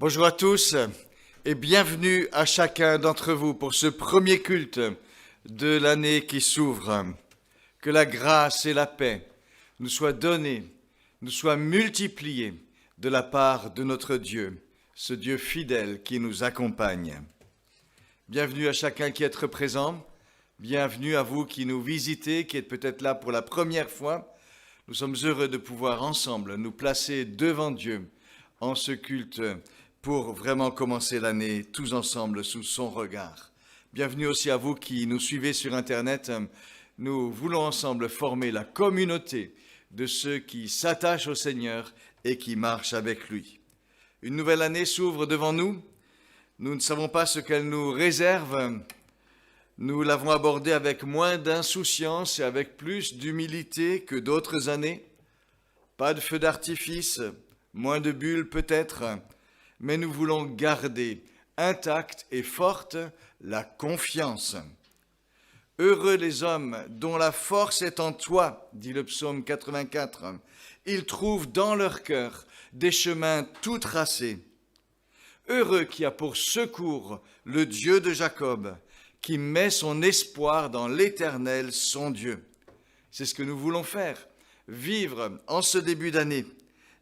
Bonjour à tous et bienvenue à chacun d'entre vous pour ce premier culte de l'année qui s'ouvre. Que la grâce et la paix nous soient données, nous soient multipliées de la part de notre Dieu, ce Dieu fidèle qui nous accompagne. Bienvenue à chacun qui est présent, bienvenue à vous qui nous visitez, qui êtes peut-être là pour la première fois. Nous sommes heureux de pouvoir ensemble nous placer devant Dieu en ce culte pour vraiment commencer l'année tous ensemble sous son regard. Bienvenue aussi à vous qui nous suivez sur Internet. Nous voulons ensemble former la communauté de ceux qui s'attachent au Seigneur et qui marchent avec lui. Une nouvelle année s'ouvre devant nous. Nous ne savons pas ce qu'elle nous réserve. Nous l'avons abordée avec moins d'insouciance et avec plus d'humilité que d'autres années. Pas de feu d'artifice, moins de bulles peut-être, mais nous voulons garder intacte et forte la confiance. Heureux les hommes dont la force est en toi, dit le psaume 84. Ils trouvent dans leur cœur des chemins tout tracés. Heureux qui a pour secours le Dieu de Jacob, qui met son espoir dans l'Éternel, son Dieu. C'est ce que nous voulons faire, vivre en ce début d'année,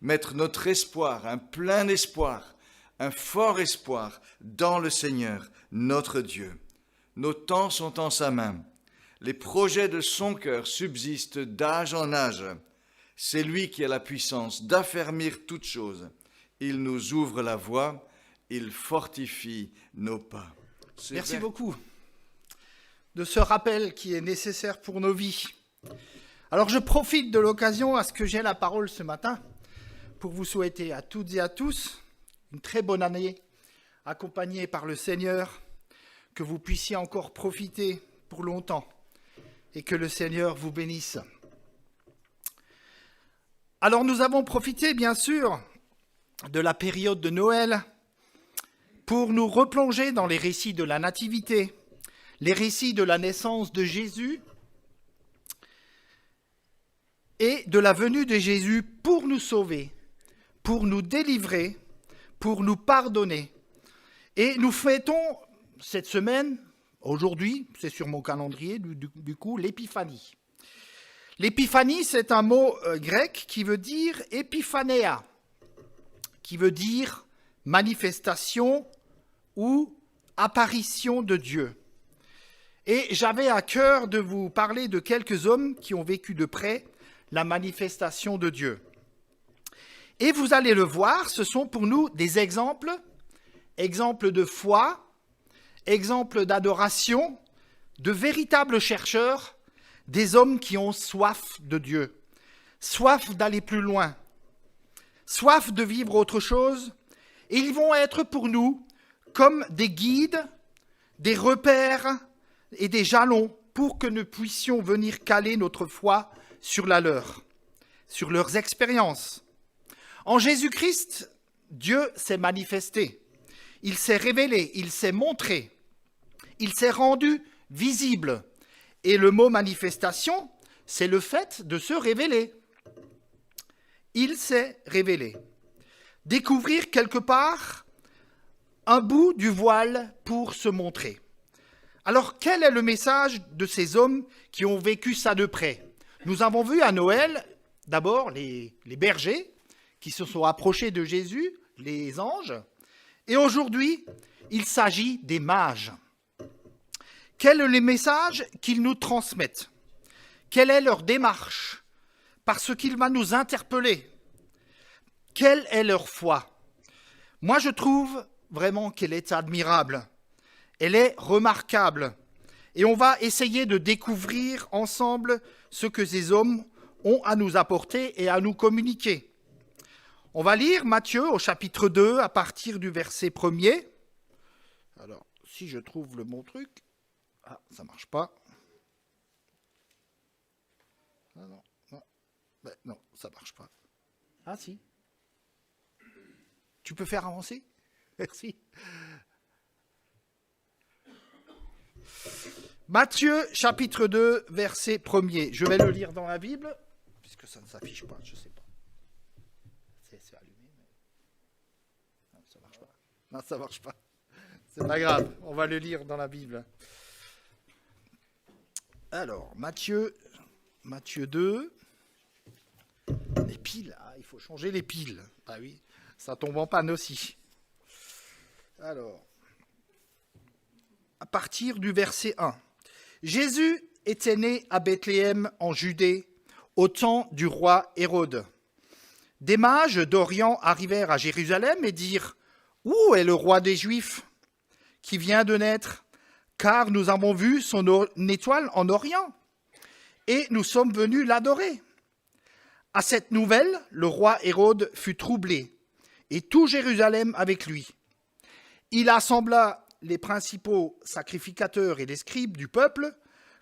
mettre notre espoir, un plein espoir, un fort espoir dans le Seigneur, notre Dieu. Nos temps sont en sa main. Les projets de son cœur subsistent d'âge en âge. C'est lui qui a la puissance d'affermir toutes choses. Il nous ouvre la voie, il fortifie nos pas. Merci beaucoup de ce rappel qui est nécessaire pour nos vies. Alors je profite de l'occasion à ce que j'ai la parole ce matin pour vous souhaiter à toutes et à tous une très bonne année, accompagnée par le Seigneur, que vous puissiez encore profiter pour longtemps et que le Seigneur vous bénisse. Alors nous avons profité bien sûr de la période de Noël pour nous replonger dans les récits de la Nativité, les récits de la naissance de Jésus et de la venue de Jésus pour nous sauver, pour nous délivrer, pour nous pardonner. Et nous fêtons cette semaine, aujourd'hui, c'est sur mon calendrier, du coup, l'épiphanie. L'épiphanie, c'est un mot grec qui veut dire épiphanéa, qui veut dire manifestation ou apparition de Dieu. Et j'avais à cœur de vous parler de quelques hommes qui ont vécu de près la manifestation de Dieu. Et vous allez le voir, ce sont pour nous des exemples de foi, exemples d'adoration, de véritables chercheurs, des hommes qui ont soif de Dieu, soif d'aller plus loin, soif de vivre autre chose, et ils vont être pour nous comme des guides, des repères et des jalons pour que nous puissions venir caler notre foi sur la leur, sur leurs expériences. En Jésus-Christ, Dieu s'est manifesté, il s'est révélé, il s'est montré, il s'est rendu visible. Et le mot manifestation, c'est le fait de se révéler. Il s'est révélé. Découvrir quelque part un bout du voile pour se montrer. Alors, quel est le message de ces hommes qui ont vécu ça de près ? Nous avons vu à Noël, d'abord, les bergers qui se sont approchés de Jésus, les anges, et aujourd'hui, il s'agit des mages. Quel est le message qu'ils nous transmettent ? Quelle est leur démarche ? Parce qu'il va nous interpeller. Quelle est leur foi ? Moi, je trouve vraiment qu'elle est admirable. Elle est remarquable. Et on va essayer de découvrir ensemble ce que ces hommes ont à nous apporter et à nous communiquer. On va lire Matthieu au chapitre 2 à partir du verset 1er. Alors, si je trouve le bon truc... Ah, ça ne marche pas. Ah non, non. Ben, non, ça ne marche pas. Ah si. Tu peux faire avancer ? Merci. Matthieu, chapitre 2, verset 1er. Je vais le lire dans la Bible, puisque ça ne s'affiche pas, je ne sais pas. C'est allumé, mais... Non, ça ne marche pas. Non, ça marche pas. C'est pas grave, on va le lire dans la Bible. Alors, Matthieu 2. Les piles, il faut changer les piles. Ah oui, ça tombe en panne aussi. Alors, à partir du verset 1. Jésus était né à Bethléem en Judée, au temps du roi Hérode. Des mages d'Orient arrivèrent à Jérusalem et dirent « Où est le roi des Juifs qui vient de naître ? Car nous avons vu son étoile en Orient et nous sommes venus l'adorer. » À cette nouvelle, le roi Hérode fut troublé et tout Jérusalem avec lui. Il assembla les principaux sacrificateurs et les scribes du peuple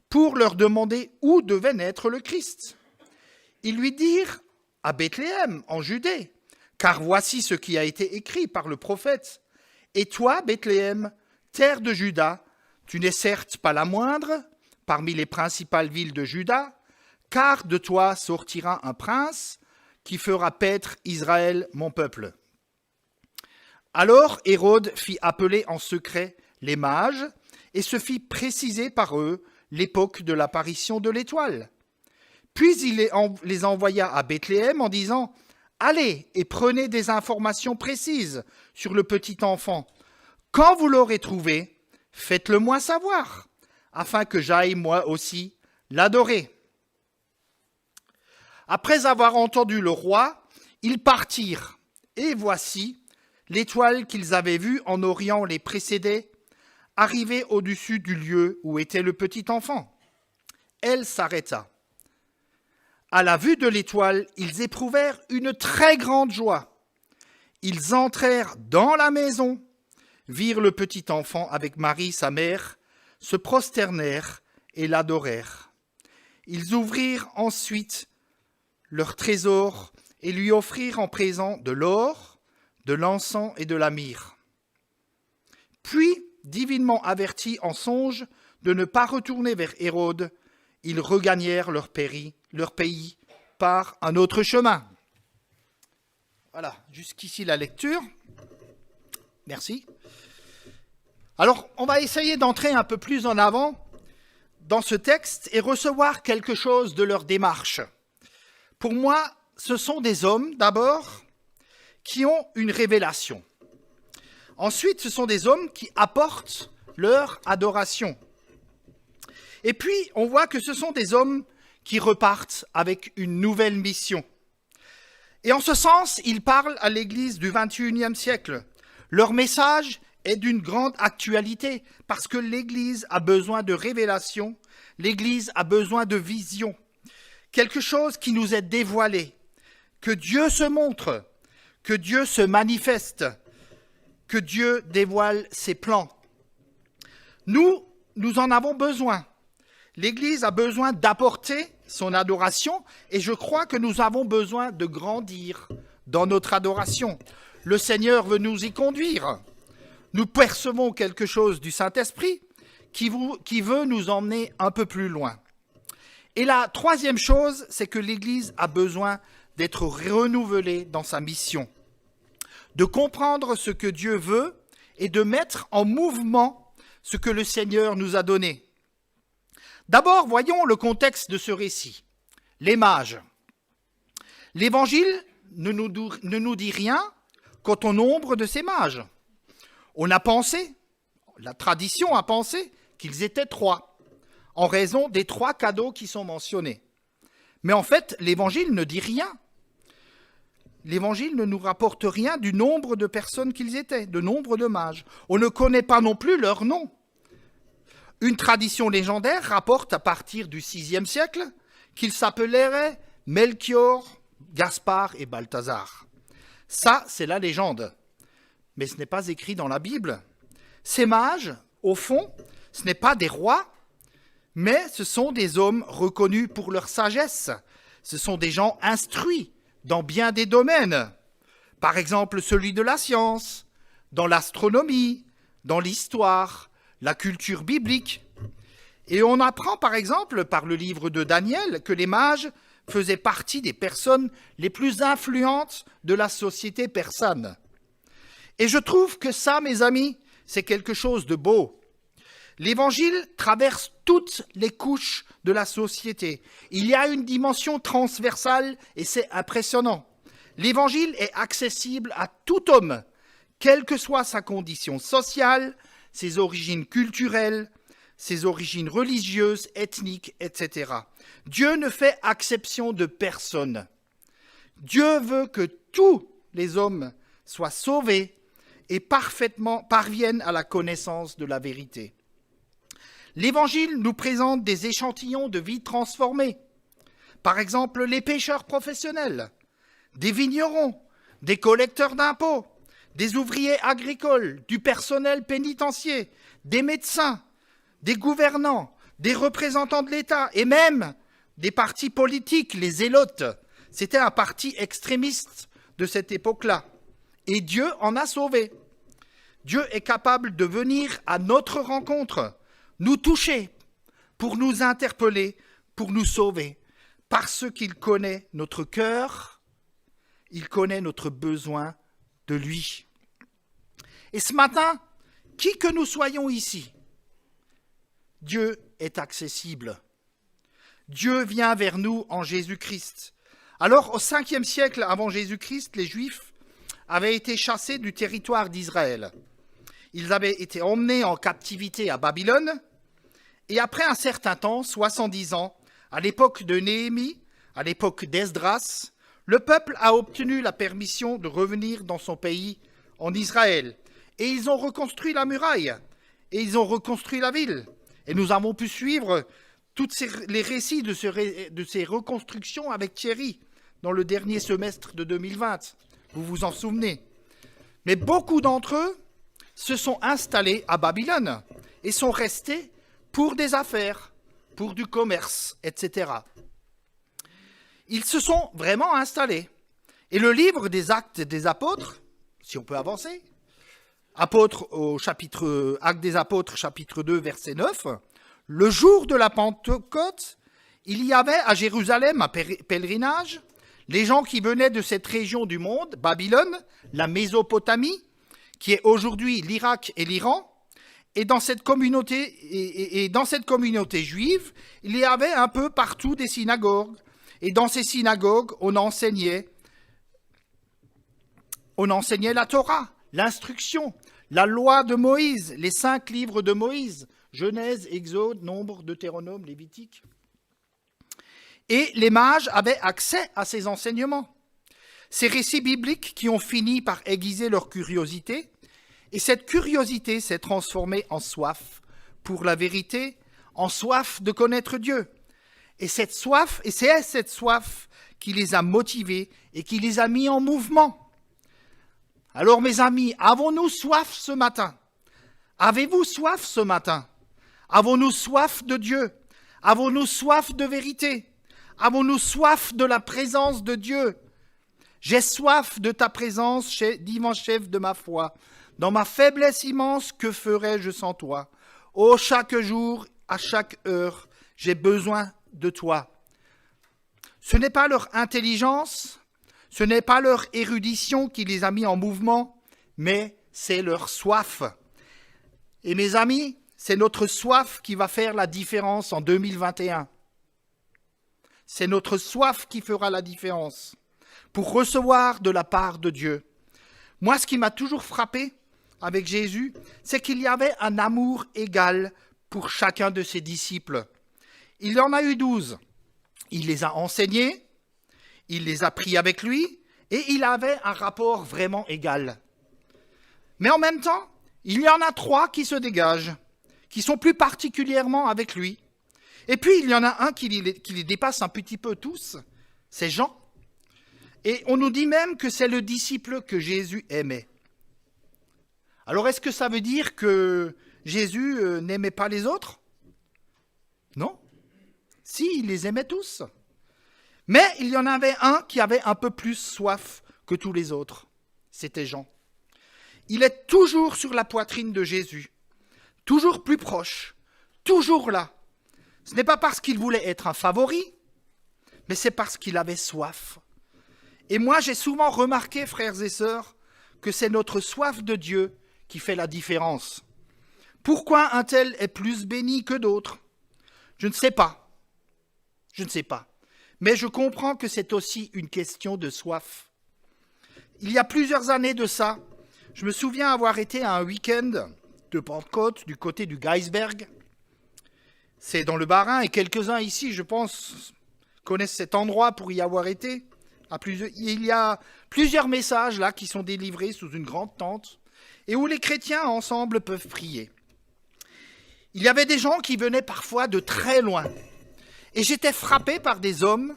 pour leur demander où devait naître le Christ. Ils lui dirent « À Bethléem, en Judée, car voici ce qui a été écrit par le prophète. Et toi, Bethléem, terre de Juda, tu n'es certes pas la moindre parmi les principales villes de Juda, car de toi sortira un prince qui fera paître Israël, mon peuple. » Alors Hérode fit appeler en secret les mages et se fit préciser par eux l'époque de l'apparition de l'étoile. Puis il les envoya à Bethléem en disant « Allez et prenez des informations précises sur le petit enfant. Quand vous l'aurez trouvé, faites-le moi savoir, afin que j'aille moi aussi l'adorer. » Après avoir entendu le roi, ils partirent, et voici, l'étoile qu'ils avaient vue en Orient les précédait, arrivait au-dessus du lieu où était le petit enfant. Elle s'arrêta. À la vue de l'étoile, ils éprouvèrent une très grande joie. Ils entrèrent dans la maison, virent le petit enfant avec Marie, sa mère, se prosternèrent et l'adorèrent. Ils ouvrirent ensuite leur trésor et lui offrirent en présent de l'or, de l'encens et de la myrrhe. Puis, divinement avertis en songe de ne pas retourner vers Hérode, ils regagnèrent leur pays par un autre chemin. Voilà, jusqu'ici la lecture. Merci. Alors, on va essayer d'entrer un peu plus en avant dans ce texte et recevoir quelque chose de leur démarche. Pour moi, ce sont des hommes, d'abord, qui ont une révélation. Ensuite, ce sont des hommes qui apportent leur adoration. Et puis, on voit que ce sont des hommes qui repartent avec une nouvelle mission. Et en ce sens, ils parlent à l'Église du XXIe siècle. Leur message est d'une grande actualité parce que l'Église a besoin de révélation, l'Église a besoin de vision, quelque chose qui nous est dévoilé, que Dieu se montre, que Dieu se manifeste, que Dieu dévoile ses plans. Nous en avons besoin. L'Église a besoin d'apporter son adoration et je crois que nous avons besoin de grandir dans notre adoration. Le Seigneur veut nous y conduire. Nous percevons quelque chose du Saint-Esprit qui veut nous emmener un peu plus loin. Et la troisième chose, c'est que l'Église a besoin d'être renouvelée dans sa mission, de comprendre ce que Dieu veut et de mettre en mouvement ce que le Seigneur nous a donné. D'abord, voyons le contexte de ce récit. Les mages. L'Évangile ne nous dit rien quant au nombre de ces mages. On a pensé, la tradition a pensé qu'ils étaient 3, en raison des 3 cadeaux qui sont mentionnés. Mais en fait, l'Évangile ne dit rien. L'Évangile ne nous rapporte rien du nombre de personnes qu'ils étaient, de nombre de mages. On ne connaît pas non plus leur nom. Une tradition légendaire rapporte à partir du VIe siècle qu'ils s'appelleraient Melchior, Gaspard et Balthazar. Ça, c'est la légende. Mais ce n'est pas écrit dans la Bible. Ces mages, au fond, ce n'est pas des rois, mais ce sont des hommes reconnus pour leur sagesse. Ce sont des gens instruits dans bien des domaines. Par exemple, celui de la science, dans l'astronomie, dans l'histoire, la culture biblique. Et on apprend par exemple par le livre de Daniel que les mages faisaient partie des personnes les plus influentes de la société persane. Et je trouve que ça, mes amis, c'est quelque chose de beau. L'Évangile traverse toutes les couches de la société. Il y a une dimension transversale et c'est impressionnant. L'Évangile est accessible à tout homme, quelle que soit sa condition sociale, ses origines culturelles, ses origines religieuses, ethniques, etc. Dieu ne fait exception de personne. Dieu veut que tous les hommes soient sauvés et parviennent à la connaissance de la vérité. L'Évangile nous présente des échantillons de vie transformée. Par exemple, les pêcheurs professionnels, des vignerons, des collecteurs d'impôts, des ouvriers agricoles, du personnel pénitentiaire, des médecins, des gouvernants, des représentants de l'État et même des partis politiques, les zélotes. C'était un parti extrémiste de cette époque-là. Et Dieu en a sauvé. Dieu est capable de venir à notre rencontre, nous toucher, pour nous interpeller, pour nous sauver, parce qu'il connaît notre cœur, il connaît notre besoin de lui. Et ce matin, qui que nous soyons ici, Dieu est accessible. Dieu vient vers nous en Jésus-Christ. Alors, au 5e siècle avant Jésus-Christ, les Juifs avaient été chassés du territoire d'Israël. Ils avaient été emmenés en captivité à Babylone, et après un certain temps, 70 ans, à l'époque de Néhémie, à l'époque d'Esdras, le peuple a obtenu la permission de revenir dans son pays, en Israël. Et ils ont reconstruit la muraille, et ils ont reconstruit la ville. Et nous avons pu suivre les récits de ces reconstructions avec Thierry dans le dernier semestre de 2020. Vous vous en souvenez. Mais beaucoup d'entre eux se sont installés à Babylone et sont restés pour des affaires, pour du commerce, etc. Ils se sont vraiment installés. Et le livre des Actes des Apôtres, si on peut avancer, Actes des Apôtres, chapitre 2, verset 9, le jour de la Pentecôte, il y avait à Jérusalem un pèlerinage. Les gens qui venaient de cette région du monde, Babylone, la Mésopotamie, qui est aujourd'hui l'Irak et l'Iran, et dans cette communauté juive, il y avait un peu partout des synagogues. Et dans ces synagogues, on enseignait la Torah, l'instruction, la loi de Moïse, les 5 livres de Moïse, Genèse, Exode, Nombre, Deutéronome, Lévitique. Et les mages avaient accès à ces enseignements. Ces récits bibliques qui ont fini par aiguiser leur curiosité, et cette curiosité s'est transformée en soif pour la vérité, en soif de connaître Dieu. Et c'est cette soif qui les a motivés et qui les a mis en mouvement. Alors mes amis, avons-nous soif ce matin? Avez-vous soif ce matin? Avons-nous soif de Dieu? Avons-nous soif de vérité? Avons-nous soif de la présence de Dieu? J'ai soif de ta présence, divin chef de ma foi. Dans ma faiblesse immense, que ferais-je sans toi? Ô chaque jour, à chaque heure, j'ai besoin de toi. Ce n'est pas leur intelligence, ce n'est pas leur érudition qui les a mis en mouvement, mais c'est leur soif. Et mes amis, c'est notre soif qui va faire la différence en 2021. C'est notre soif qui fera la différence pour recevoir de la part de Dieu. Moi, ce qui m'a toujours frappé avec Jésus, c'est qu'il y avait un amour égal pour chacun de ses disciples. Il en a eu 12. Il les a enseignés, il les a pris avec lui, et il avait un rapport vraiment égal. Mais en même temps, il y en a 3 qui se dégagent, qui sont plus particulièrement avec lui. Et puis, il y en a un qui les dépasse un petit peu tous, c'est Jean. Et on nous dit même que c'est le disciple que Jésus aimait. Alors, est-ce que ça veut dire que Jésus n'aimait pas les autres? Non. Si, il les aimait tous. Mais il y en avait un qui avait un peu plus soif que tous les autres. C'était Jean. Il est toujours sur la poitrine de Jésus, toujours plus proche, toujours là. Ce n'est pas parce qu'il voulait être un favori, mais c'est parce qu'il avait soif. Et moi, j'ai souvent remarqué, frères et sœurs, que c'est notre soif de Dieu qui fait la différence. Pourquoi un tel est plus béni que d'autres? Je ne sais pas. Je ne sais pas. Mais je comprends que c'est aussi une question de soif. Il y a plusieurs années de ça, je me souviens avoir été à un week-end de Pentecôte du côté du Geisberg. C'est dans le Bas-Rhin et quelques-uns ici, je pense, connaissent cet endroit pour y avoir été. Il y a plusieurs messages là qui sont délivrés sous une grande tente et où les chrétiens ensemble peuvent prier. Il y avait des gens qui venaient parfois de très loin. Et j'étais frappé par des hommes,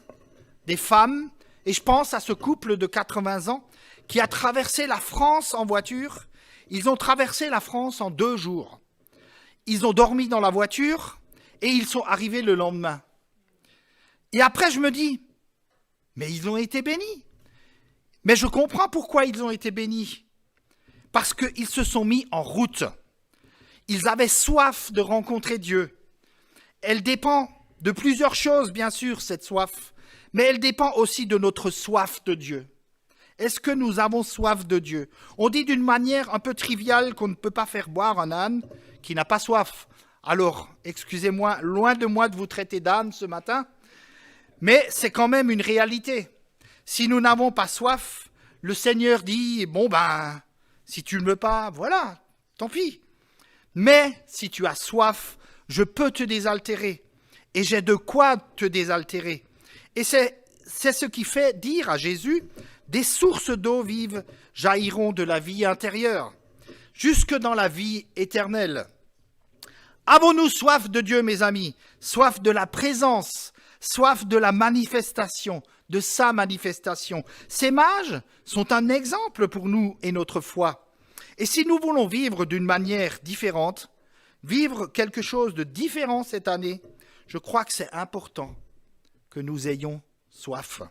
des femmes, et je pense à ce couple de 80 ans qui a traversé la France en voiture. Ils ont traversé la France en 2 jours. Ils ont dormi dans la voiture et ils sont arrivés le lendemain. Et après, je me dis, mais ils ont été bénis. Mais je comprends pourquoi ils ont été bénis. Parce qu'ils se sont mis en route. Ils avaient soif de rencontrer Dieu. Elle dépend de plusieurs choses, bien sûr, cette soif, mais elle dépend aussi de notre soif de Dieu. Est-ce que nous avons soif de Dieu? On dit d'une manière un peu triviale qu'on ne peut pas faire boire un âne qui n'a pas soif. Alors, excusez-moi, loin de moi de vous traiter d'âne ce matin, mais c'est quand même une réalité. Si nous n'avons pas soif, le Seigneur dit, bon ben, si tu ne veux pas, voilà, tant pis. Mais si tu as soif, je peux te désaltérer. Et j'ai de quoi te désaltérer. Et c'est ce qui fait dire à Jésus, des sources d'eau vive jailliront de la vie intérieure, jusque dans la vie éternelle. Avons-nous soif de Dieu, mes amis? Soif de la présence, soif de la manifestation, de sa manifestation. Ces mages sont un exemple pour nous et notre foi. Et si nous voulons vivre d'une manière différente, vivre quelque chose de différent cette année, je crois que c'est important que nous ayons soif.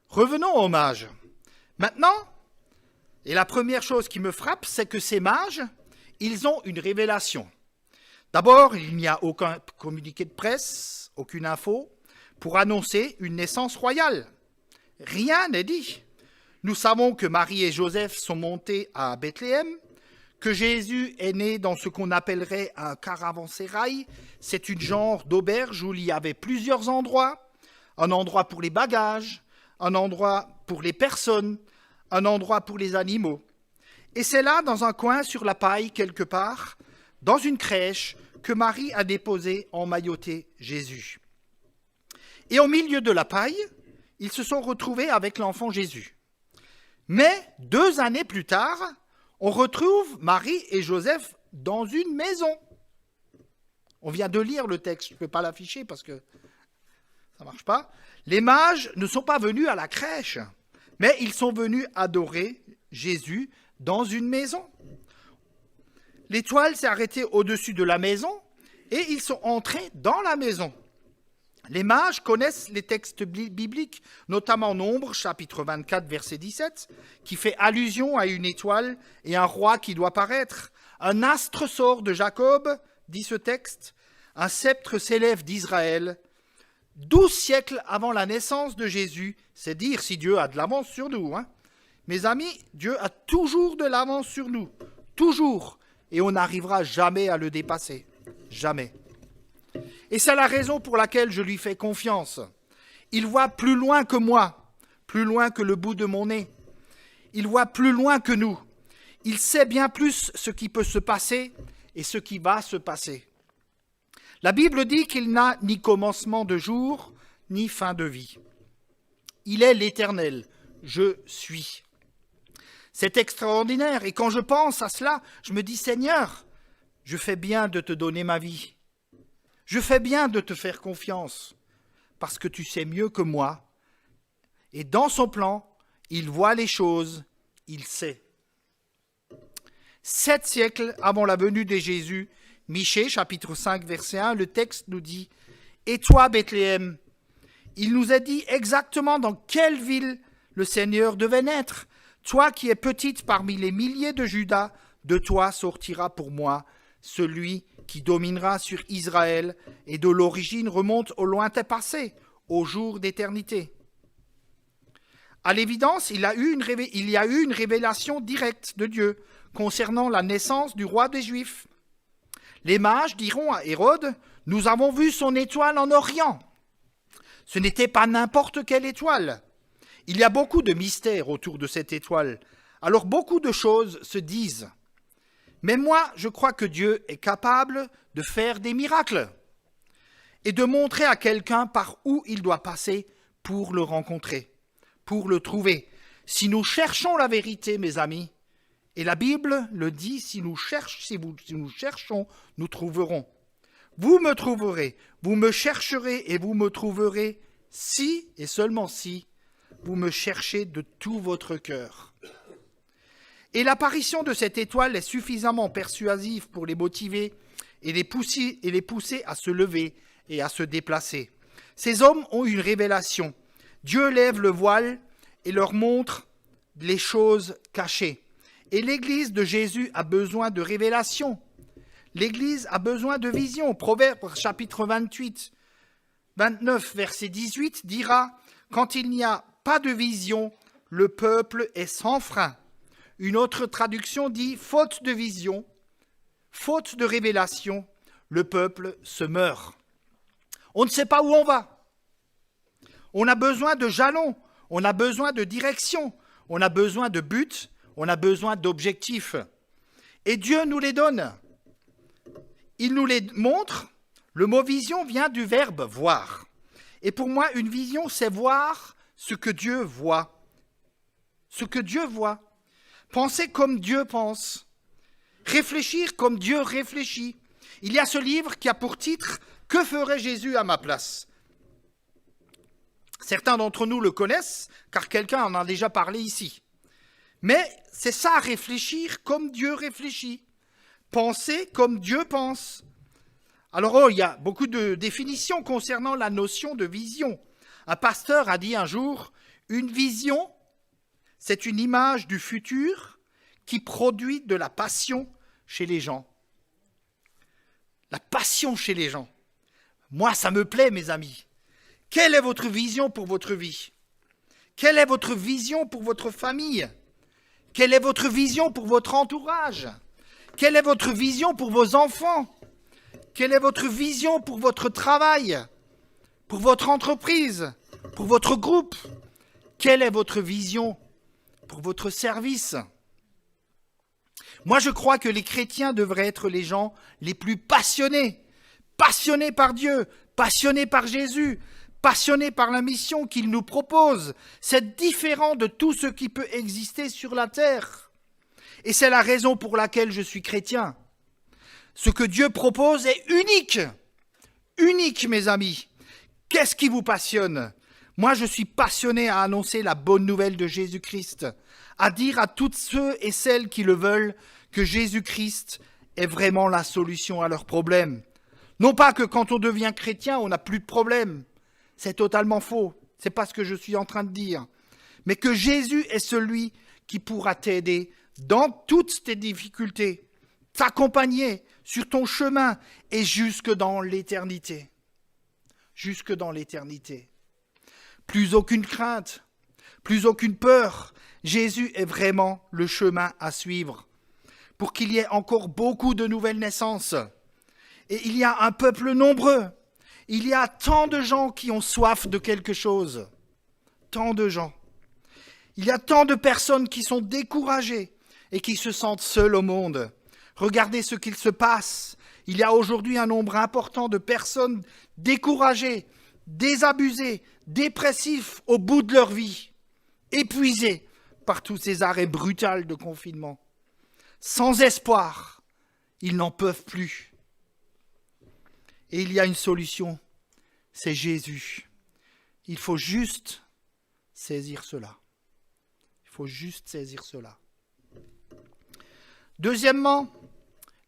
Revenons aux mages. Maintenant, et la première chose qui me frappe, c'est que ces mages, ils ont une révélation. D'abord, il n'y a aucun communiqué de presse, aucune info, pour annoncer une naissance royale. Rien n'est dit. Nous savons que Marie et Joseph sont montés à Bethléem, que Jésus est né dans ce qu'on appellerait un caravansérail. C'est une genre d'auberge où il y avait plusieurs endroits. Un endroit pour les bagages, un endroit pour les personnes, un endroit pour les animaux. Et c'est là, dans un coin sur la paille, quelque part, dans une crèche, que Marie a déposé emmailloté Jésus. Et au milieu de la paille, ils se sont retrouvés avec l'enfant Jésus. Mais 2 années plus tard, on retrouve Marie et Joseph dans une maison. On vient de lire le texte, je ne peux pas l'afficher parce que ça ne marche pas. Les mages ne sont pas venus à la crèche, mais ils sont venus adorer Jésus dans une maison. L'étoile s'est arrêtée au-dessus de la maison et ils sont entrés dans la maison. Les mages connaissent les textes bibliques, notamment Nombre, chapitre 24, verset 17, qui fait allusion à une étoile et un roi qui doit paraître. Un astre sort de Jacob, dit ce texte, un sceptre s'élève d'Israël. 12 siècles avant la naissance de Jésus, c'est dire si Dieu a de l'avance sur nous. Mes amis, Dieu a toujours de l'avance sur nous, toujours, et on n'arrivera jamais à le dépasser, jamais. Et c'est la raison pour laquelle je lui fais confiance. Il voit plus loin que moi, plus loin que le bout de mon nez. Il voit plus loin que nous. Il sait bien plus ce qui peut se passer et ce qui va se passer. La Bible dit qu'il n'a ni commencement de jour, ni fin de vie. Il est l'Éternel, je suis. C'est extraordinaire, et quand je pense à cela, je me dis, Seigneur, je fais bien de te donner ma vie. Je fais bien de te faire confiance, parce que tu sais mieux que moi. Et dans son plan, il voit les choses, il sait. 7 siècles avant la venue de Jésus, Michée, chapitre 5, verset 1, le texte nous dit « Et toi, Bethléem ?» Il nous a dit exactement dans quelle ville le Seigneur devait naître. « Toi qui es petite parmi les milliers de Juda, de toi sortira pour moi celui qui dominera sur Israël et de l'origine remonte au lointain passé, au jour d'éternité. » À l'évidence, il y a eu une révélation directe de Dieu concernant la naissance du roi des Juifs. Les mages diront à Hérode, « Nous avons vu son étoile en Orient. » Ce n'était pas n'importe quelle étoile. Il y a beaucoup de mystères autour de cette étoile. Alors beaucoup de choses se disent. Mais moi, je crois que Dieu est capable de faire des miracles et de montrer à quelqu'un par où il doit passer pour le rencontrer, pour le trouver. Si nous cherchons la vérité, mes amis, et la Bible le dit, si nous cherchons, nous trouverons. Vous me trouverez, vous me chercherez et vous me trouverez si, et seulement si, vous me cherchez de tout votre cœur. Et l'apparition de cette étoile est suffisamment persuasive pour les motiver et les pousser à se lever et à se déplacer. Ces hommes ont une révélation. Dieu lève le voile et leur montre les choses cachées. Et l'Église de Jésus a besoin de révélation. L'Église a besoin de vision. Proverbe chapitre 29, verset 18 dira « Quand il n'y a pas de vision, le peuple est sans frein. » Une autre traduction dit « Faute de vision, faute de révélation, le peuple se meurt. » On ne sait pas où on va. On a besoin de jalons, on a besoin de direction, on a besoin de buts, on a besoin d'objectifs. Et Dieu nous les donne. Il nous les montre. Le mot vision vient du verbe voir. Et pour moi, une vision, c'est voir ce que Dieu voit. Ce que Dieu voit. Penser comme Dieu pense. Réfléchir comme Dieu réfléchit. Il y a ce livre qui a pour titre « Que ferait Jésus à ma place ?» Certains d'entre nous le connaissent, car quelqu'un en a déjà parlé ici. Mais c'est ça, réfléchir comme Dieu réfléchit. Penser comme Dieu pense. Alors, il y a beaucoup de définitions concernant la notion de vision. Un pasteur a dit un jour, une vision, c'est une image du futur qui produit de la passion chez les gens. La passion chez les gens. Moi, ça me plaît, mes amis. Quelle est votre vision pour votre vie? Quelle est votre vision pour votre famille? Quelle est votre vision pour votre entourage? Quelle est votre vision pour vos enfants? Quelle est votre vision pour votre travail? Pour votre entreprise? Pour votre groupe? Quelle est votre vision pour votre service? Moi, je crois que les chrétiens devraient être les gens les plus passionnés. Passionnés par Dieu, passionnés par Jésus, passionnés par la mission qu'il nous propose. C'est différent de tout ce qui peut exister sur la terre. Et c'est la raison pour laquelle je suis chrétien. Ce que Dieu propose est unique. Unique, mes amis. Qu'est-ce qui vous passionne? Moi, je suis passionné à annoncer la bonne nouvelle de Jésus-Christ, à dire à toutes ceux et celles qui le veulent que Jésus-Christ est vraiment la solution à leurs problèmes. Non pas que quand on devient chrétien, on n'a plus de problèmes. C'est totalement faux. C'est pas ce que je suis en train de dire. Mais que Jésus est celui qui pourra t'aider dans toutes tes difficultés, t'accompagner sur ton chemin et jusque dans l'éternité. Jusque dans l'éternité. Plus aucune crainte, plus aucune peur. Jésus est vraiment le chemin à suivre pour qu'il y ait encore beaucoup de nouvelles naissances. Et il y a un peuple nombreux. Il y a tant de gens qui ont soif de quelque chose. Tant de gens. Il y a tant de personnes qui sont découragées et qui se sentent seules au monde. Regardez ce qu'il se passe. Il y a aujourd'hui un nombre important de personnes découragées, désabusées, dépressifs au bout de leur vie, épuisés par tous ces arrêts brutaux de confinement. Sans espoir, ils n'en peuvent plus. Et il y a une solution, c'est Jésus. Il faut juste saisir cela. Il faut juste saisir cela. Deuxièmement,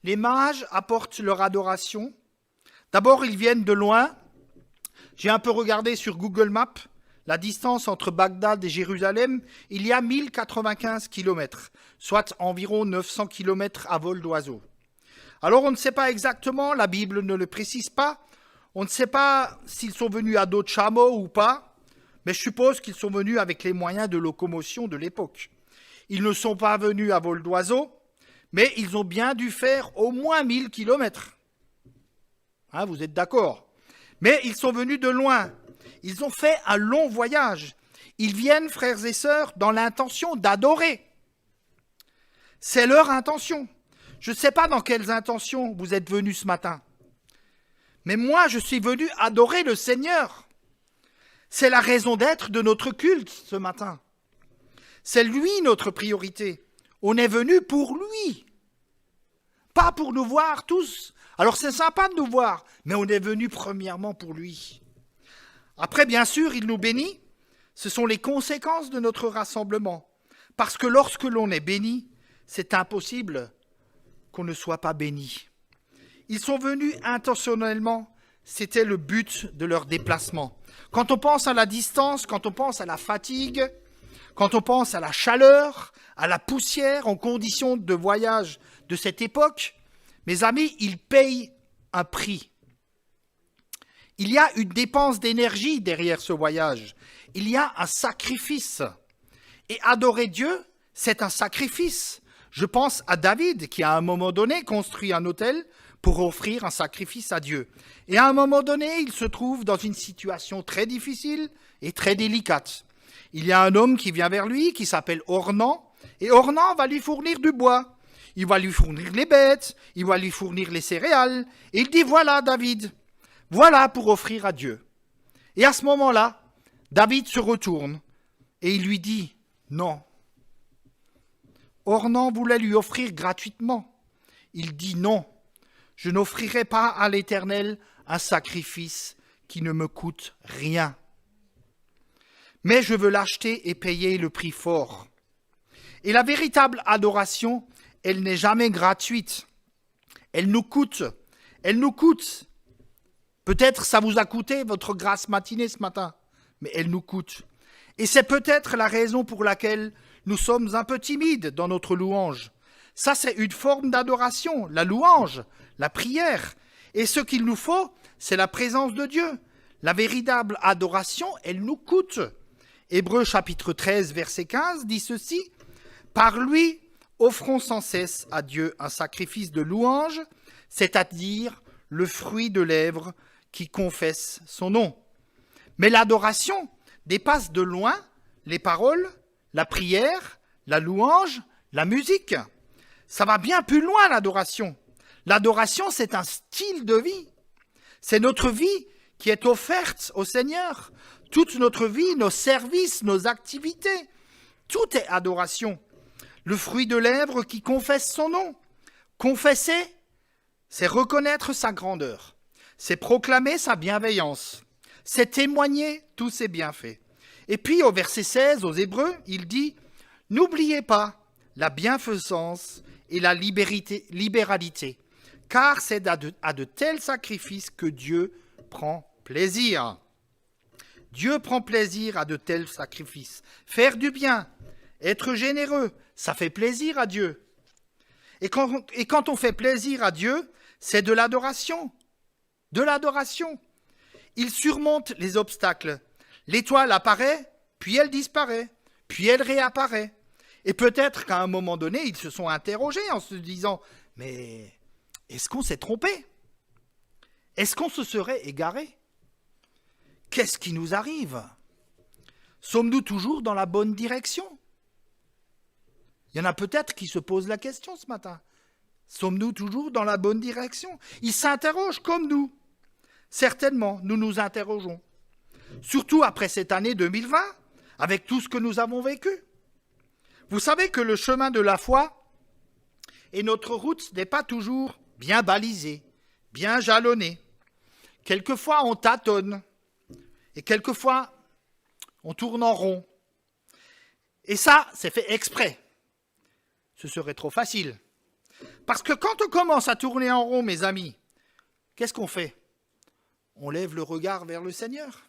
les mages apportent leur adoration. D'abord, ils viennent de loin. J'ai un peu regardé sur Google Maps la distance entre Bagdad et Jérusalem. Il y a 1095 km, soit environ 900 km à vol d'oiseau. Alors on ne sait pas exactement, la Bible ne le précise pas. On ne sait pas s'ils sont venus à dos de chameau ou pas. mais je suppose qu'ils sont venus avec les moyens de locomotion de l'époque. Ils ne sont pas venus à vol d'oiseau, mais ils ont bien dû faire au moins 1000 kilomètres. Hein, vous êtes d'accord? Mais ils sont venus de loin. Ils ont fait un long voyage. Ils viennent, frères et sœurs, dans l'intention d'adorer. C'est leur intention. Je ne sais pas dans quelles intentions vous êtes venus ce matin. Mais moi, je suis venu adorer le Seigneur. C'est la raison d'être de notre culte ce matin. C'est lui notre priorité. On est venu pour lui. Pas pour nous voir tous. Alors c'est sympa de nous voir, mais on est venu premièrement pour lui. Après, bien sûr, il nous bénit. Ce sont les conséquences de notre rassemblement. Parce que lorsque l'on est béni, c'est impossible qu'on ne soit pas béni. Ils sont venus intentionnellement, c'était le but de leur déplacement. Quand on pense à la distance, quand on pense à la fatigue, quand on pense à la chaleur, à la poussière, en conditions de voyage de cette époque, mes amis, ils payent un prix. Il y a une dépense d'énergie derrière ce voyage. Il y a un sacrifice. Et adorer Dieu, c'est un sacrifice. Je pense à David qui, à un moment donné, construit un autel pour offrir un sacrifice à Dieu. Et à un moment donné, il se trouve dans une situation très difficile et très délicate. Il y a un homme qui vient vers lui, qui s'appelle Ornan, et Ornan va lui fournir du bois. Il va lui fournir les bêtes, il va lui fournir les céréales, et il dit, voilà David, voilà pour offrir à Dieu. Et à ce moment-là, David se retourne, et il lui dit, non. Ornan voulait lui offrir gratuitement. Il dit non, je n'offrirai pas à l'Éternel un sacrifice qui ne me coûte rien. Mais je veux l'acheter et payer le prix fort. Et la véritable adoration, elle n'est jamais gratuite. Elle nous coûte. Elle nous coûte. Peut-être ça vous a coûté votre grasse matinée ce matin, mais elle nous coûte. Et c'est peut-être la raison pour laquelle nous sommes un peu timides dans notre louange. Ça, c'est une forme d'adoration, la louange, la prière. Et ce qu'il nous faut, c'est la présence de Dieu. La véritable adoration, elle nous coûte. Hébreux chapitre 13, verset 15 dit ceci, « Par lui, offrons sans cesse à Dieu un sacrifice de louange, c'est-à-dire le fruit de lèvres qui confesse son nom. » Mais l'adoration dépasse de loin les paroles, la prière, la louange, la musique. Ça va bien plus loin, l'adoration. L'adoration, c'est un style de vie. C'est notre vie qui est offerte au Seigneur. Toute notre vie, nos services, nos activités, tout est adoration. Le fruit de lèvres qui confesse son nom. Confesser, c'est reconnaître sa grandeur. C'est proclamer sa bienveillance. C'est témoigner tous ses bienfaits. Et puis au verset 16, aux Hébreux, il dit « N'oubliez pas la bienfaisance et la libéralité, car c'est à de tels sacrifices que Dieu prend plaisir. » Dieu prend plaisir à de tels sacrifices. Faire du bien, être généreux, ça fait plaisir à Dieu. Et quand on fait plaisir à Dieu, c'est de l'adoration. De l'adoration. Il surmonte les obstacles. L'étoile apparaît, puis elle disparaît, puis elle réapparaît. Et peut-être qu'à un moment donné, ils se sont interrogés en se disant « Mais est-ce qu'on s'est trompé? Est-ce qu'on se serait égaré? Qu'est-ce qui nous arrive? Sommes-nous toujours dans la bonne direction ?» Il y en a peut-être qui se posent la question ce matin. Sommes-nous toujours dans la bonne direction? Ils s'interrogent comme nous. Certainement, nous nous interrogeons. Surtout après cette année 2020, avec tout ce que nous avons vécu. Vous savez que le chemin de la foi et notre route n'est pas toujours bien balisée, bien jalonnée. Quelquefois, on tâtonne et quelquefois, on tourne en rond. Et ça, c'est fait exprès. Ce serait trop facile. Parce que quand on commence à tourner en rond, mes amis, qu'est-ce qu'on fait? On lève le regard vers le Seigneur.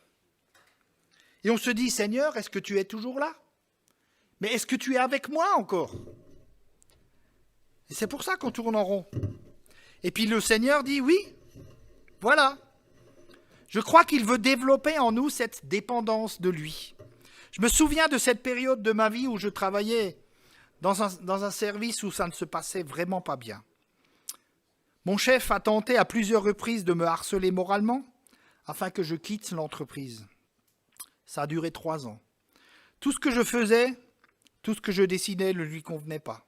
Et on se dit, Seigneur, est-ce que tu es toujours là? Mais est-ce que tu es avec moi encore? Et c'est pour ça qu'on tourne en rond. Et puis le Seigneur dit, oui, voilà. Je crois qu'il veut développer en nous cette dépendance de lui. Je me souviens de cette période de ma vie où je travaillais dans un service où ça ne se passait vraiment pas bien. Mon chef a tenté à plusieurs reprises de me harceler moralement afin que je quitte l'entreprise. Ça a duré 3 ans. Tout ce que je faisais, tout ce que je dessinais ne lui convenait pas.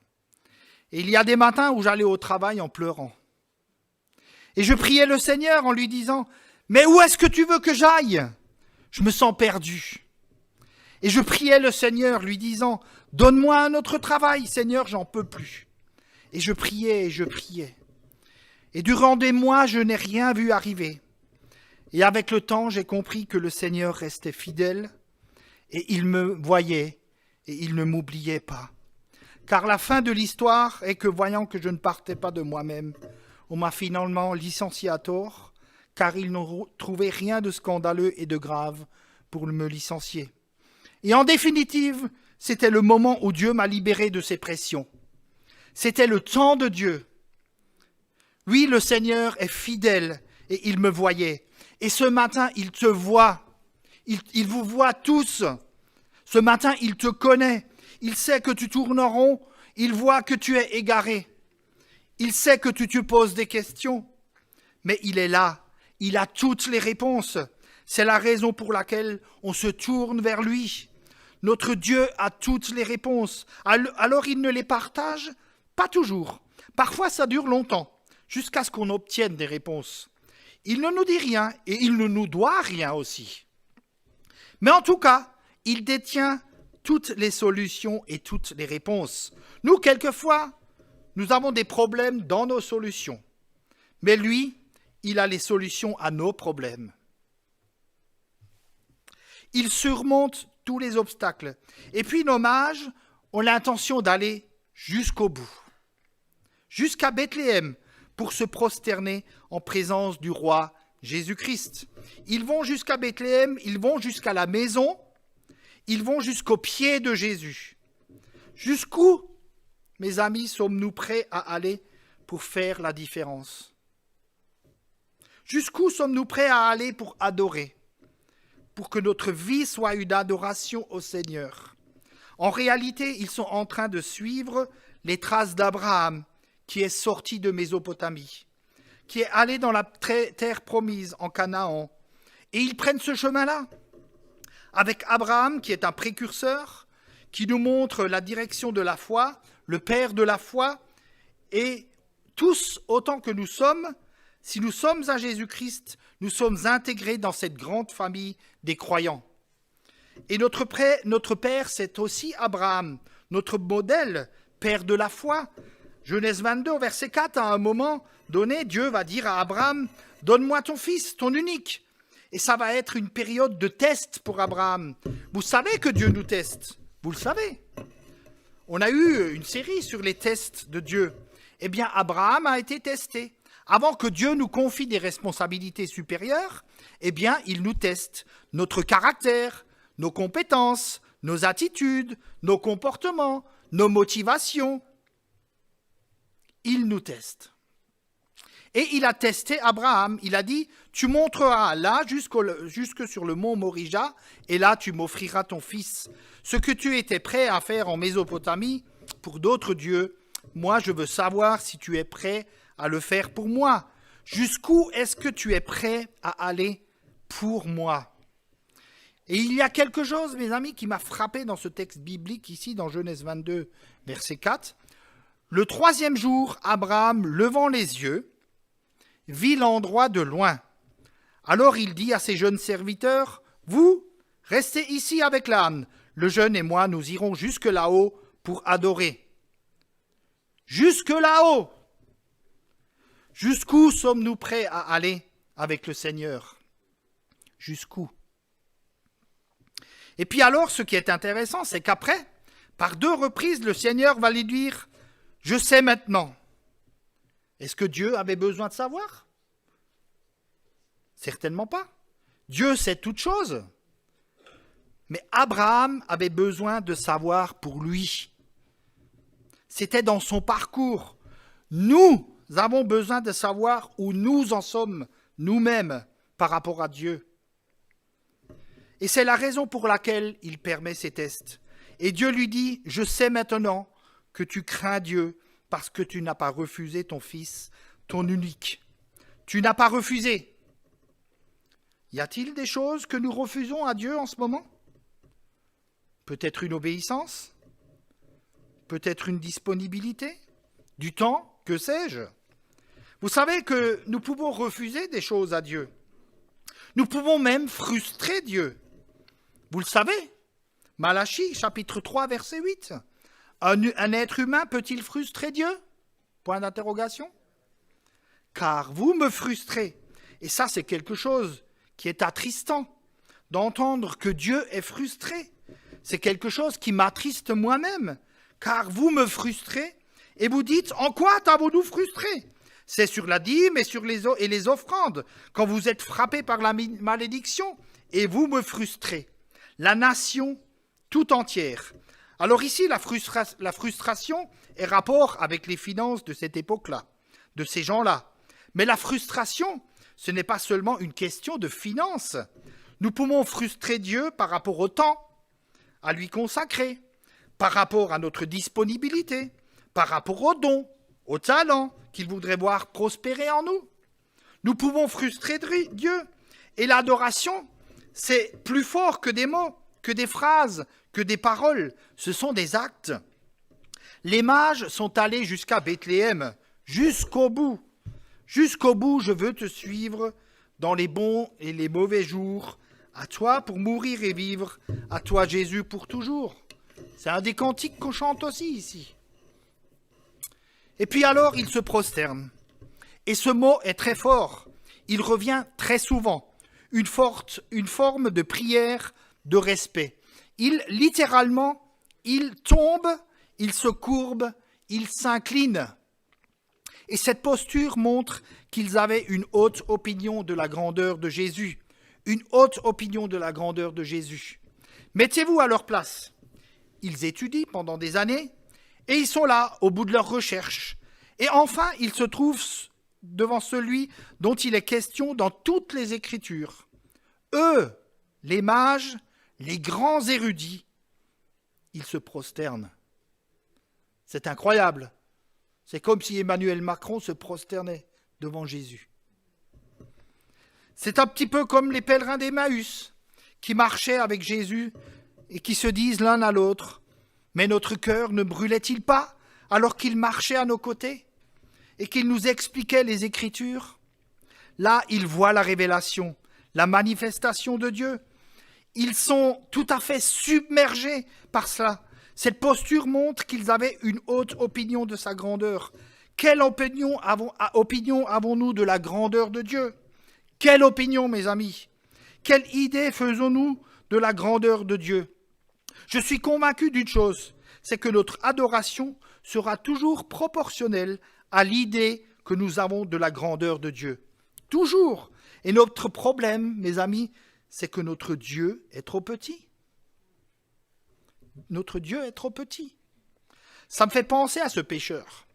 Et il y a des matins où j'allais au travail en pleurant. Et je priais le Seigneur en lui disant « Mais où est-ce que tu veux que j'aille ? Je me sens perdu. » Et je priais le Seigneur lui disant « Donne-moi un autre travail, Seigneur, j'en peux plus. » Et je priais et je priais. Et durant des mois, je n'ai rien vu arriver. Et avec le temps, j'ai compris que le Seigneur restait fidèle et il me voyait et il ne m'oubliait pas. Car la fin de l'histoire est que, voyant que je ne partais pas de moi-même, on m'a finalement licencié à tort, car ils n'ont trouvé rien de scandaleux et de grave pour me licencier. Et en définitive, c'était le moment où Dieu m'a libéré de ces pressions. C'était le temps de Dieu. Oui, le Seigneur est fidèle et il me voyait. Et ce matin, il te voit. Il vous voit tous. Ce matin, il te connaît. Il sait que tu tournes en rond. Il voit que tu es égaré. Il sait que tu te poses des questions. Mais il est là. Il a toutes les réponses. C'est la raison pour laquelle on se tourne vers lui. Notre Dieu a toutes les réponses. Alors il ne les partage pas toujours. Parfois, ça dure longtemps, jusqu'à ce qu'on obtienne des réponses. Il ne nous dit rien et il ne nous doit rien aussi. Mais en tout cas, il détient toutes les solutions et toutes les réponses. Nous, quelquefois, nous avons des problèmes dans nos solutions. Mais lui, il a les solutions à nos problèmes. Il surmonte tous les obstacles. Et puis nos mages ont l'intention d'aller jusqu'au bout, jusqu'à Bethléem, pour se prosterner en présence du roi Jésus-Christ. Ils vont jusqu'à Bethléem, ils vont jusqu'à la maison, ils vont jusqu'au pied de Jésus. Jusqu'où, mes amis, sommes-nous prêts à aller pour faire la différence ? Jusqu'où sommes-nous prêts à aller pour adorer ? Pour que notre vie soit une adoration au Seigneur. En réalité, ils sont en train de suivre les traces d'Abraham, qui est sorti de Mésopotamie, qui est allé dans la terre promise en Canaan. Et ils prennent ce chemin-là, avec Abraham, qui est un précurseur, qui nous montre la direction de la foi, le père de la foi, et tous, autant que nous sommes, si nous sommes à Jésus-Christ, nous sommes intégrés dans cette grande famille des croyants. Et notre père, c'est aussi Abraham, notre modèle, père de la foi. Genèse 22, verset 4, à un moment donné, Dieu va dire à Abraham, « Donne-moi ton fils, ton unique. » Et ça va être une période de test pour Abraham. Vous savez que Dieu nous teste, vous le savez. On a eu une série sur les tests de Dieu. Eh bien, Abraham a été testé. Avant que Dieu nous confie des responsabilités supérieures, eh bien, il nous teste notre caractère, nos compétences, nos attitudes, nos comportements, nos motivations. Il nous teste. Et il a testé Abraham. Il a dit, tu monteras là jusque sur le mont Morija, et là tu m'offriras ton fils. Ce que tu étais prêt à faire en Mésopotamie pour d'autres dieux, moi je veux savoir si tu es prêt à le faire pour moi. Jusqu'où est-ce que tu es prêt à aller pour moi ? Et il y a quelque chose, mes amis, qui m'a frappé dans ce texte biblique ici, dans Genèse 22, verset 4. Le 3e jour, Abraham, levant les yeux, vit l'endroit de loin. Alors il dit à ses jeunes serviteurs, « Vous, restez ici avec l'âne. Le jeune et moi, nous irons jusque là-haut pour adorer. » Jusque là-haut. Jusqu'où sommes-nous prêts à aller avec le Seigneur ? Jusqu'où ? Et puis alors, ce qui est intéressant, c'est qu'après, par 2 reprises, le Seigneur va lui dire « Je sais maintenant ». Est-ce que Dieu avait besoin de savoir ? Certainement pas. Dieu sait toutes choses. Mais Abraham avait besoin de savoir pour lui. C'était dans son parcours. Nous avons besoin de savoir où nous en sommes nous-mêmes par rapport à Dieu. Et c'est la raison pour laquelle il permet ces tests. Et Dieu lui dit, je sais maintenant que tu crains Dieu parce que tu n'as pas refusé ton fils, ton unique. Tu n'as pas refusé. Y a-t-il des choses que nous refusons à Dieu en ce moment? Peut-être une obéissance? Peut-être une disponibilité? Du temps? Que sais-je? Vous savez que nous pouvons refuser des choses à Dieu. Nous pouvons même frustrer Dieu. Vous le savez? Malachie, chapitre 3, verset 8. Un être humain peut-il frustrer Dieu? Point d'interrogation. Car vous me frustrez. Et ça, c'est quelque chose qui est attristant, d'entendre que Dieu est frustré. C'est quelque chose qui m'attriste moi-même, car vous me frustrez et vous dites, en quoi t'avons-nous frustré? C'est sur la dîme et sur les offrandes, quand vous êtes frappés par la malédiction, et vous me frustrez. La nation tout entière. Alors ici, la frustration est rapport avec les finances de cette époque-là, de ces gens-là. Mais la frustration, ce n'est pas seulement une question de finances. Nous pouvons frustrer Dieu par rapport au temps à lui consacrer, par rapport à notre disponibilité, par rapport aux dons, aux talents qu'il voudrait voir prospérer en nous. Nous pouvons frustrer Dieu. Et l'adoration, c'est plus fort que des mots, que des phrases, que des paroles. Ce sont des actes. Les mages sont allés jusqu'à Bethléem, jusqu'au bout. Jusqu'au bout, je veux te suivre dans les bons et les mauvais jours. À toi pour mourir et vivre, à toi Jésus pour toujours. C'est un des cantiques qu'on chante aussi ici. Et puis alors, il se prosterne. Et ce mot est très fort. Il revient très souvent. Une forme de prière, de respect. Littéralement, il tombe, il se courbe, il s'incline. Et cette posture montre qu'ils avaient une haute opinion de la grandeur de Jésus. Une haute opinion de la grandeur de Jésus. Mettez-vous à leur place. Ils étudient pendant des années et ils sont là au bout de leur recherche. Et enfin, ils se trouvent devant celui dont il est question dans toutes les Écritures. Eux, les mages, les grands érudits, ils se prosternent. C'est incroyable. C'est comme si Emmanuel Macron se prosternait devant Jésus. C'est un petit peu comme les pèlerins d'Emmaüs qui marchaient avec Jésus et qui se disent l'un à l'autre, « Mais notre cœur ne brûlait-il pas alors qu'il marchait à nos côtés et qu'il nous expliquait les Écritures ?» Là, ils voient la révélation, la manifestation de Dieu. Ils sont tout à fait submergés par cela. Cette posture montre qu'ils avaient une haute opinion de sa grandeur. Quelle opinion avons-nous de la grandeur de Dieu? Quelle opinion, mes amis? Quelle idée faisons-nous de la grandeur de Dieu? Je suis convaincu d'une chose, c'est que notre adoration sera toujours proportionnelle à l'idée que nous avons de la grandeur de Dieu. Toujours. Et notre problème, mes amis, c'est que notre Dieu est trop petit. Notre Dieu est trop petit. Ça me fait penser à ce pêcheur.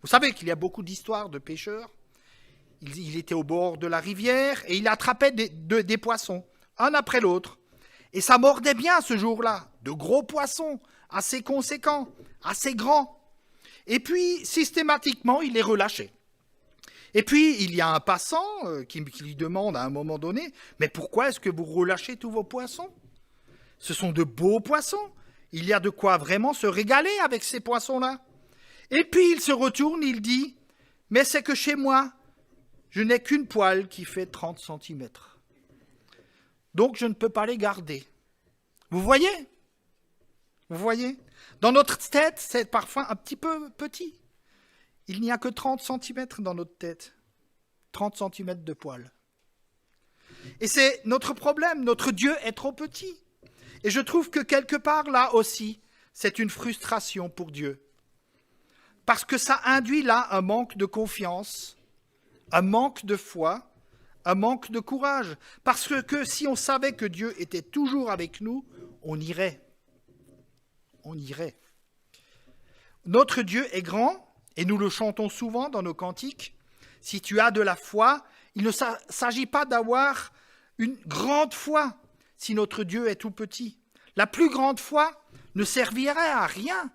Vous savez qu'il y a beaucoup d'histoires de pêcheurs. Il était au bord de la rivière et il attrapait des poissons, un après l'autre. Et ça mordait bien ce jour-là, de gros poissons, assez conséquents, assez grands. Et puis, systématiquement, il les relâchait. Et puis, il y a un passant qui lui demande à un moment donné, « Mais pourquoi est-ce que vous relâchez tous vos poissons? Ce sont de beaux poissons. Il y a de quoi vraiment se régaler avec ces poissons-là. » Et puis, il se retourne, il dit, « Mais c'est que chez moi, je n'ai qu'une poêle qui fait 30 cm. Donc, je ne peux pas les garder. » Vous voyez? Vous voyez? Dans notre tête, c'est parfois un petit peu petit. Il n'y a que 30 cm dans notre tête. 30 cm de poêle. Et c'est notre problème. Notre Dieu est trop petit. Et je trouve que quelque part, là aussi, c'est une frustration pour Dieu. Parce que ça induit là un manque de confiance, un manque de foi, un manque de courage. Parce que si on savait que Dieu était toujours avec nous, on irait. On irait. Notre Dieu est grand, et nous le chantons souvent dans nos cantiques. Si tu as de la foi Il ne s'agit pas d'avoir une grande foi si notre Dieu est tout petit. La plus grande foi ne servirait à rien,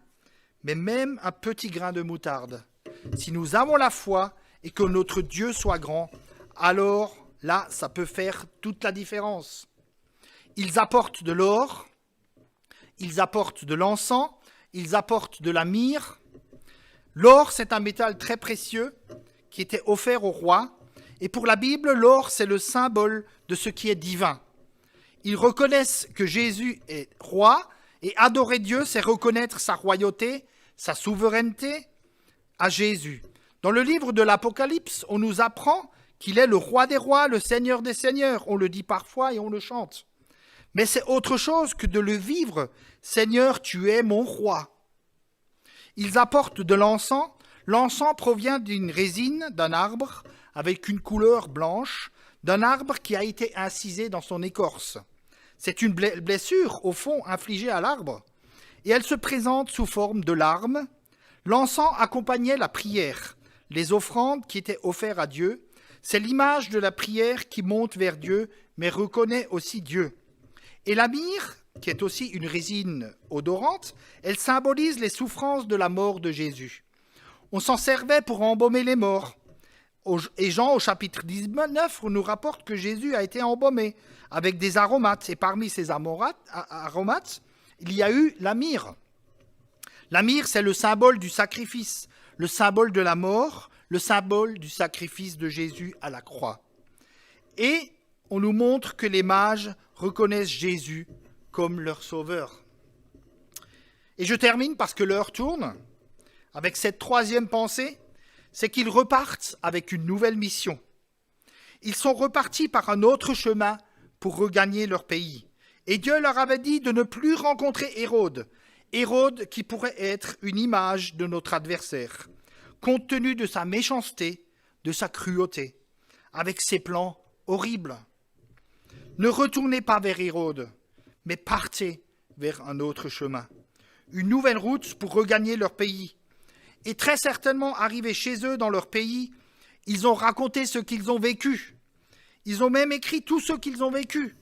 mais même un petit grain de moutarde. Si nous avons la foi et que notre Dieu soit grand, alors là, ça peut faire toute la différence. Ils apportent de l'or, ils apportent de l'encens, ils apportent de la myrrhe. L'or, c'est un métal très précieux qui était offert au roi. Et pour la Bible, l'or, c'est le symbole de ce qui est divin. Ils reconnaissent que Jésus est roi, et adorer Dieu, c'est reconnaître sa royauté, sa souveraineté à Jésus. Dans le livre de l'Apocalypse, on nous apprend qu'il est le roi des rois, le seigneur des seigneurs. On le dit parfois et on le chante. Mais c'est autre chose que de le vivre. Seigneur, tu es mon roi. Ils apportent de l'encens. L'encens provient d'une résine, d'un arbre, avec une couleur blanche, d'un arbre qui a été incisé dans son écorce. C'est une blessure, au fond, infligée à l'arbre, et elle se présente sous forme de larmes. L'encens accompagnait la prière, les offrandes qui étaient offertes à Dieu. C'est l'image de la prière qui monte vers Dieu, mais reconnaît aussi Dieu. Et la myrrhe, qui est aussi une résine odorante, elle symbolise les souffrances de la mort de Jésus. On s'en servait pour embaumer les morts. Et Jean, au chapitre 19, nous rapporte que Jésus a été embaumé avec des aromates. Et parmi ces aromates, il y a eu la myrrhe. La myrrhe, c'est le symbole du sacrifice, le symbole de la mort, le symbole du sacrifice de Jésus à la croix. Et on nous montre que les mages reconnaissent Jésus comme leur sauveur. Et je termine parce que l'heure tourne avec cette troisième pensée, c'est qu'ils repartent avec une nouvelle mission. Ils sont repartis par un autre chemin pour regagner leur pays. Et Dieu leur avait dit de ne plus rencontrer Hérode, Hérode qui pourrait être une image de notre adversaire, compte tenu de sa méchanceté, de sa cruauté, avec ses plans horribles. Ne retournez pas vers Hérode, mais partez vers un autre chemin, une nouvelle route pour regagner leur pays. Et très certainement, arrivés chez eux dans leur pays, ils ont raconté ce qu'ils ont vécu. Ils ont même écrit tout ce qu'ils ont vécu.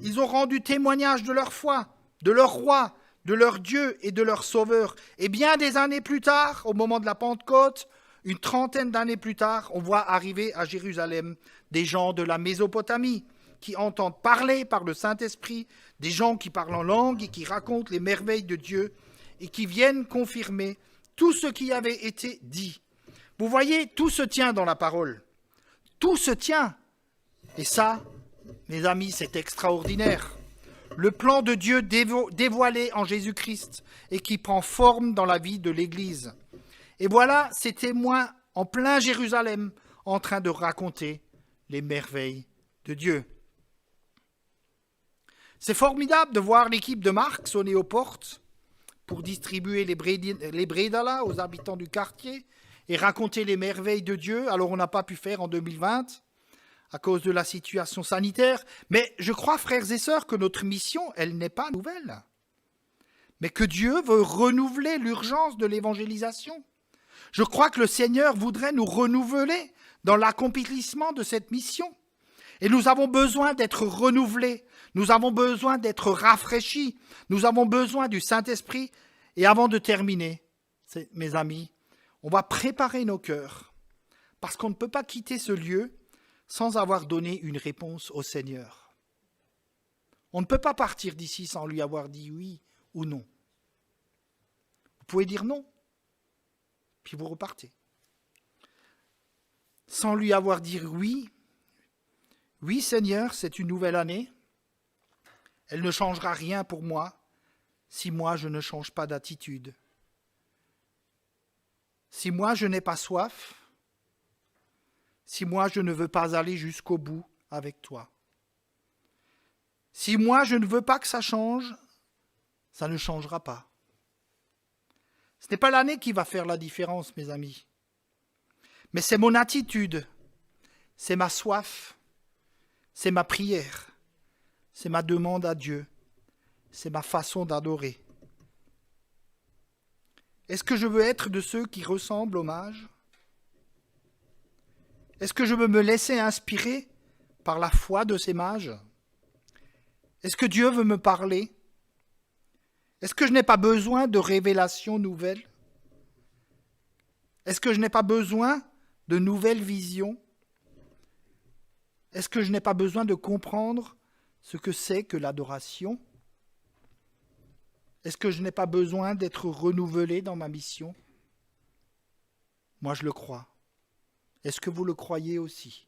Ils ont rendu témoignage de leur foi, de leur roi, de leur Dieu et de leur Sauveur. Et bien des années plus tard, au moment de la Pentecôte, une trentaine d'années plus tard, on voit arriver à Jérusalem des gens de la Mésopotamie qui entendent parler par le Saint-Esprit, des gens qui parlent en langue et qui racontent les merveilles de Dieu et qui viennent confirmer tout ce qui avait été dit. Vous voyez, tout se tient dans la parole. Tout se tient. Et ça, mes amis, c'est extraordinaire. Le plan de Dieu dévoilé en Jésus-Christ et qui prend forme dans la vie de l'Église. Et voilà ces témoins en plein Jérusalem en train de raconter les merveilles de Dieu. C'est formidable de voir l'équipe de Marc sonner aux portes pour distribuer les bredala aux habitants du quartier et raconter les merveilles de Dieu. Alors on n'a pas pu faire en 2020 à cause de la situation sanitaire. Mais je crois, frères et sœurs, que notre mission, elle n'est pas nouvelle. Mais que Dieu veut renouveler l'urgence de l'évangélisation. Je crois que le Seigneur voudrait nous renouveler dans l'accomplissement de cette mission. Et nous avons besoin d'être renouvelés. Nous avons besoin d'être rafraîchis. Nous avons besoin du Saint-Esprit. Et avant de terminer, mes amis, on va préparer nos cœurs. Parce qu'on ne peut pas quitter ce lieu sans avoir donné une réponse au Seigneur. On ne peut pas partir d'ici sans lui avoir dit oui ou non. Vous pouvez dire non, puis vous repartez. Sans lui avoir dit oui, oui Seigneur, c'est une nouvelle année. Elle ne changera rien pour moi si moi je ne change pas d'attitude. Si moi je n'ai pas soif, si moi je ne veux pas aller jusqu'au bout avec toi. Si moi je ne veux pas que ça change, ça ne changera pas. Ce n'est pas l'année qui va faire la différence, mes amis. Mais c'est mon attitude, c'est ma soif, c'est ma prière, c'est ma demande à Dieu, c'est ma façon d'adorer. Est-ce que je veux être de ceux qui ressemblent aux mages ? Est-ce que je veux me laisser inspirer par la foi de ces mages? Est-ce que Dieu veut me parler? Est-ce que je n'ai pas besoin de révélations nouvelles? Est-ce que je n'ai pas besoin de nouvelles visions? Est-ce que je n'ai pas besoin de comprendre ce que c'est que l'adoration? Est-ce que je n'ai pas besoin d'être renouvelé dans ma mission? Moi, je le crois. Est-ce que vous le croyez aussi?